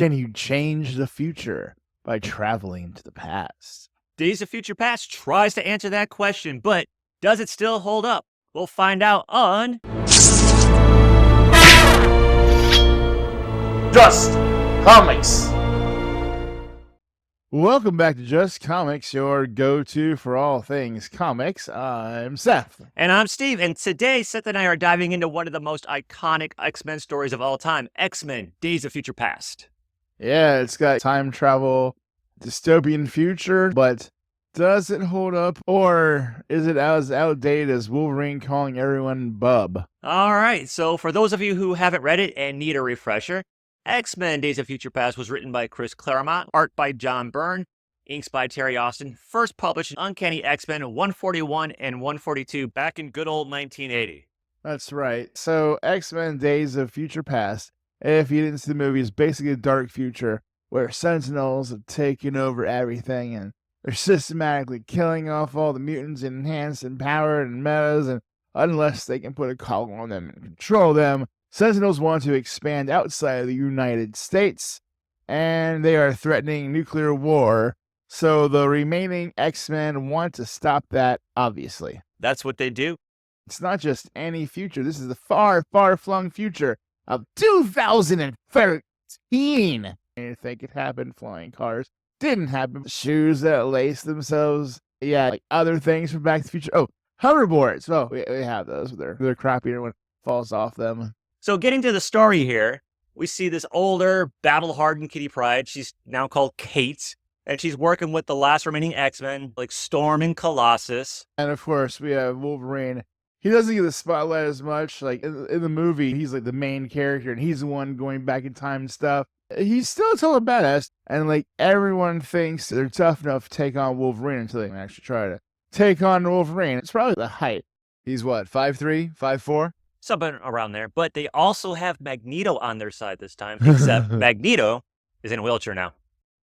Can you change the future by traveling to the past? Days of Future Past tries to answer that question, but does it still hold up? We'll find out on Just Comics. Welcome back to Just Comics, your go-to for all things comics. I'm Seth. And I'm Steve, and today Seth and I are diving into one of the most iconic X-Men stories of all time, X-Men Days of Future Past. Yeah, it's got time travel, dystopian future, but does it hold up, or is it as outdated as Wolverine calling everyone bub? All right, so for those of you who haven't read it and need a refresher, X-Men Days of Future Past was written by Chris Claremont, art by John Byrne, inks by Terry Austin, first published in Uncanny X-Men 141 and 142 back in good old 1980. That's right. So X-Men Days of Future Past, if you didn't see the movie, is basically a dark future where Sentinels have taken over everything and they're systematically killing off all the mutants and enhanced and powered and metas, and unless they can put a collar on them and control them, Sentinels want to expand outside of the United States, and they are threatening nuclear war, so the remaining X-Men want to stop that, obviously. That's what they do. It's not just any future. This is the far, far-flung future of 2013. Anything could happen. Flying cars didn't happen. Shoes that lace themselves. Yeah, like other things from Back to the Future. Oh, hoverboards. Well, we have those. They're crappy and everyone falls off them. So getting to the story here, we see this older, battle-hardened Kitty Pryde. She's now called Kate, and she's working with the last remaining X-Men, like Storm and Colossus. And of course, we have Wolverine. He doesn't get the spotlight as much. Like in the movie, he's like the main character, and he's the one going back in time and stuff. He's still a total badass, and like everyone thinks they're tough enough to take on Wolverine until they actually try to take on Wolverine. It's probably the height. He's what, 5'3", 5'4"? Something around there. But they also have Magneto on their side this time, except Magneto is in a wheelchair now.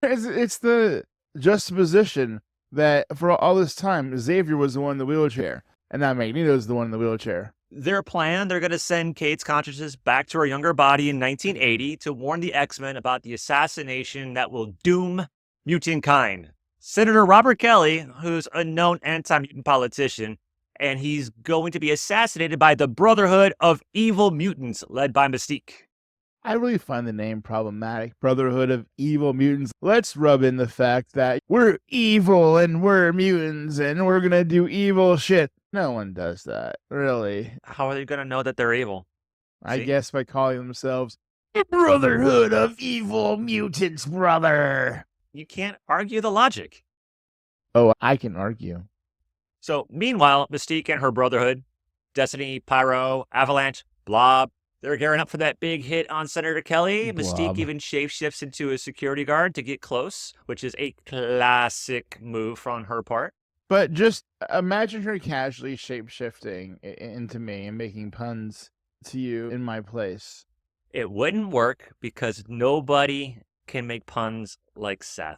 It's the juxtaposition that for all this time, Xavier was the one in the wheelchair, and now Magneto's the one in the wheelchair. Their plan, they're going to send Kate's consciousness back to her younger body in 1980 to warn the X-Men about the assassination that will doom mutant kind. Senator Robert Kelly, who's a known anti-mutant politician, and he's going to be assassinated by the Brotherhood of Evil Mutants, led by Mystique. I really find the name problematic, Brotherhood of Evil Mutants. Let's rub in the fact that we're evil and we're mutants and we're gonna do evil shit. No one does that, really. How are they going to know that they're evil? I guess by calling themselves the Brotherhood of Evil Mutants, brother. You can't argue the logic. Oh, I can argue. So, meanwhile, Mystique and her Brotherhood, Destiny, Pyro, Avalanche, Blob, they're gearing up for that big hit on Senator Kelly. Blob. Mystique even shapeshifts into a security guard to get close, which is a classic move from her part. But just imagine her casually shape-shifting into me and making puns to you in my place. It wouldn't work because nobody can make puns like Seth.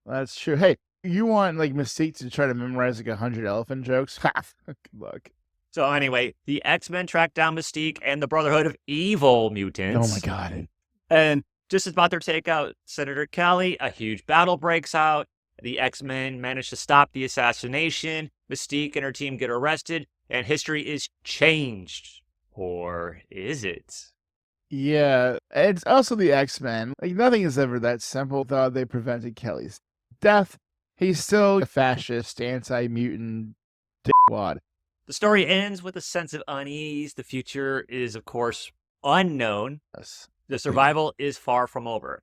That's true. Hey, you want like Mystique to try to memorize like 100 elephant jokes? Ha! Good luck. So anyway, the X-Men track down Mystique and the Brotherhood of Evil Mutants. Oh my god. And just as about to take out Senator Kelly, a huge battle breaks out. The X-Men manage to stop the assassination. Mystique and her team get arrested, and history is changed. Or is it? Yeah, it's also the X-Men. Like, nothing is ever that simple, though they prevented Kelly's death. He's still a fascist, anti-mutant dickwad. The story ends with a sense of unease. The future is, of course, unknown. Yes. The survival is far from over.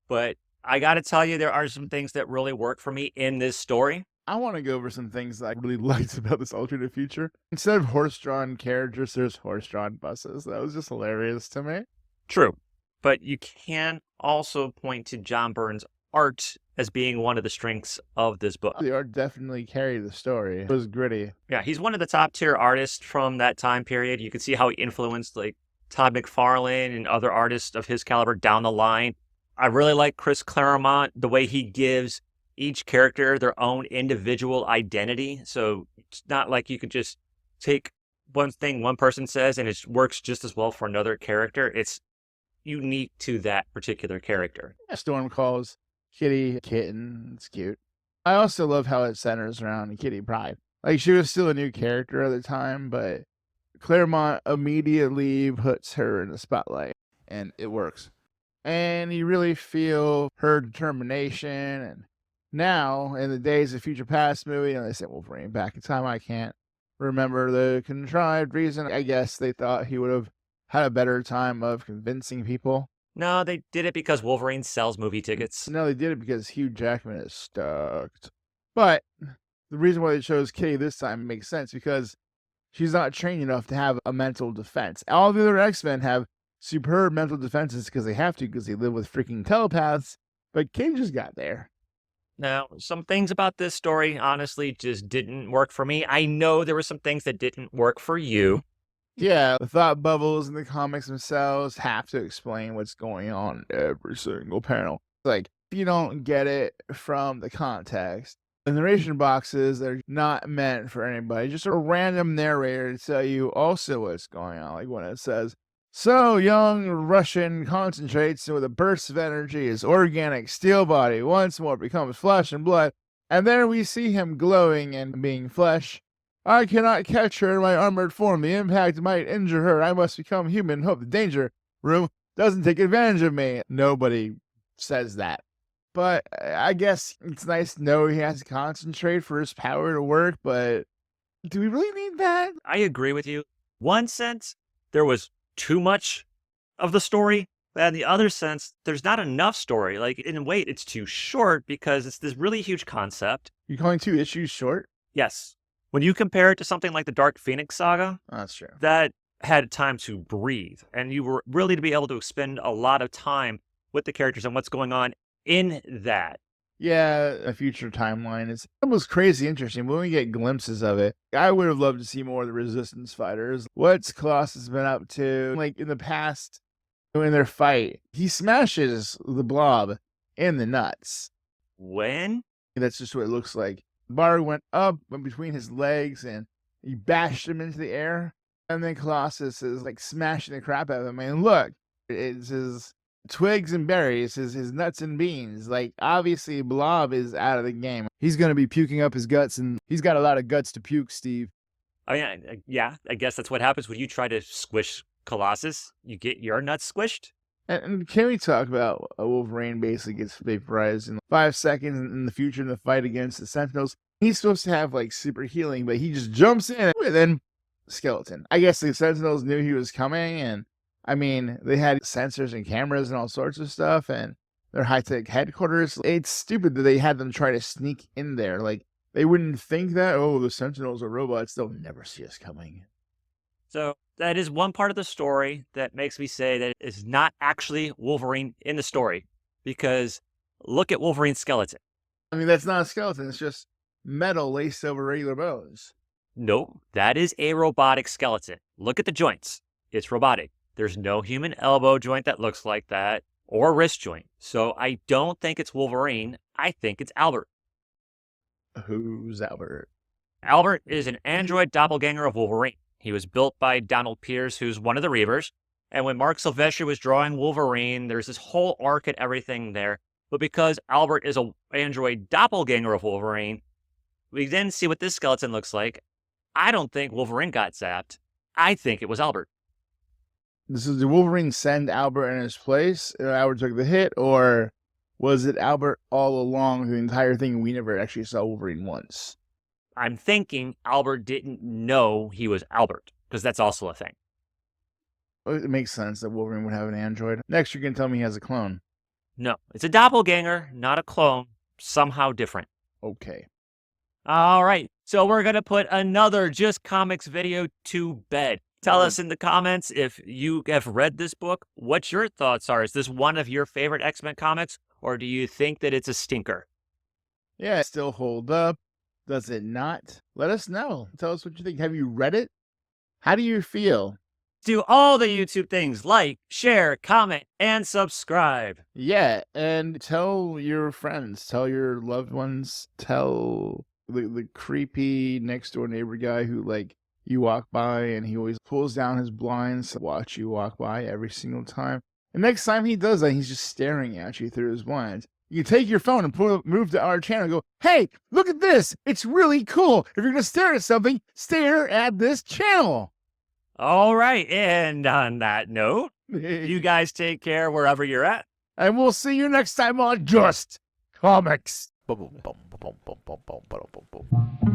But I gotta tell you, there are some things that really work for me in this story. I want to go over some things that I really liked about this alternate future. Instead of horse-drawn carriages, there's horse-drawn buses. That was just hilarious to me. True. But you can also point to John Byrne's art as being one of the strengths of this book. The art definitely carried the story. It was gritty. Yeah, he's one of the top tier artists from that time period. You can see how he influenced like Todd McFarlane and other artists of his caliber down the line. I really like Chris Claremont, the way he gives each character their own individual identity. So it's not like you could just take one thing one person says and it works just as well for another character. It's unique to that particular character. Storm calls Kitty kitten. It's cute. I also love how it centers around Kitty Pryde. Like, she was still a new character at the time, but Claremont immediately puts her in the spotlight, and it works. And you really feel her determination. And now, in the Days of Future Past movie, and they said Wolverine back in time, I can't remember the contrived reason. I guess they thought he would have had a better time of convincing people. No, they did it because Wolverine sells movie tickets. No, they did it because Hugh Jackman is stuck. But the reason why they chose Kitty this time makes sense, because she's not trained enough to have a mental defense. All the other X-Men have superb mental defenses because they have to, because they live with freaking telepaths. But Kitty just got there. Now, some things about this story, honestly, just didn't work for me. I know there were some things that didn't work for you. Yeah, the thought bubbles in the comics themselves have to explain what's going on in every single panel. Like, if you don't get it from the context, the narration boxes are not meant for anybody. Just a random narrator to tell you also what's going on. Like when it says, so young Russian concentrates with a burst of energy, his organic steel body once more becomes flesh and blood, and there we see him glowing and being flesh. I cannot catch her in my armored form. The impact might injure her. I must become human. Hope the danger room doesn't take advantage of me. Nobody says that. But I guess it's nice to know he has to concentrate for his power to work, but do we really need that? I agree with you. One sense, there was too much of the story. But in the other sense, there's not enough story. Like, in a way, it's too short because it's this really huge concept. You're calling 2 issues short? Yes. When you compare it to something like the Dark Phoenix saga, That's true. that had time to breathe. And you were really to be able to spend a lot of time with the characters and what's going on in that. Yeah, a future timeline. It's almost crazy interesting when we get glimpses of it. I would have loved to see more of the Resistance fighters. What's Colossus been up to? Like in the past, in their fight, he smashes the Blob in the nuts. When? That's just what it looks like. Bar went up, went between his legs, and he bashed him into the air. And then Colossus is like smashing the crap out of him. And look, it's his twigs and berries, his nuts and beans. Like, obviously, Blob is out of the game. He's going to be puking up his guts, and he's got a lot of guts to puke, Steve. I mean, yeah, I guess that's what happens when you try to squish Colossus. You get your nuts squished. And can we talk about Wolverine basically gets vaporized in 5 seconds in the future in the fight against the Sentinels? He's supposed to have like super healing, but he just jumps in and then skeleton. I guess the Sentinels knew he was coming, and I mean, they had sensors and cameras and all sorts of stuff, and their high-tech headquarters. It's stupid that they had them try to sneak in there. Like, they wouldn't think that, oh, the Sentinels are robots. They'll never see us coming. So that is one part of the story that makes me say that it is not actually Wolverine in the story, because look at Wolverine's skeleton. I mean, that's not a skeleton. It's just metal laced over regular bones. No, that is a robotic skeleton. Look at the joints. It's robotic. There's no human elbow joint that looks like that, or wrist joint. So I don't think it's Wolverine. I think it's Albert. Who's Albert? Albert is an android doppelganger of Wolverine. He was built by Donald Pierce, who's one of the Reavers. And when Mark Silvestri was drawing Wolverine, there's this whole arc and everything there. But because Albert is an android doppelganger of Wolverine, we then see what this skeleton looks like. I don't think Wolverine got zapped. I think it was Albert. Did Wolverine send Albert in his place? Albert took the hit, or was it Albert all along the entire thing? We never actually saw Wolverine once. I'm thinking Albert didn't know he was Albert, because that's also a thing. It makes sense that Wolverine would have an android. Next, you're going to tell me he has a clone. No, it's a doppelganger, not a clone. Somehow different. Okay. All right, so we're going to put another Just Comics video to bed. Tell us in the comments if you have read this book, what your thoughts are. Is this one of your favorite X-Men comics, or do you think that it's a stinker? Yeah, it still hold up. Does it not? Let us know. Tell us what you think. Have you read it? How do you feel? Do all the YouTube things, like, share, comment, and subscribe. Yeah, and tell your friends, tell your loved ones, tell the creepy next door neighbor guy who, like, you walk by and he always pulls down his blinds to watch you walk by every single time. And next time he does that, he's just staring at you through his blinds. You take your phone and move to our channel and go, hey, look at this. It's really cool. If you're going to stare at something, stare at this channel. All right. And on that note, you guys take care wherever you're at. And we'll see you next time on Just Comics. Boom, boom, boom, boom, boom, boom, boom, boom, boom.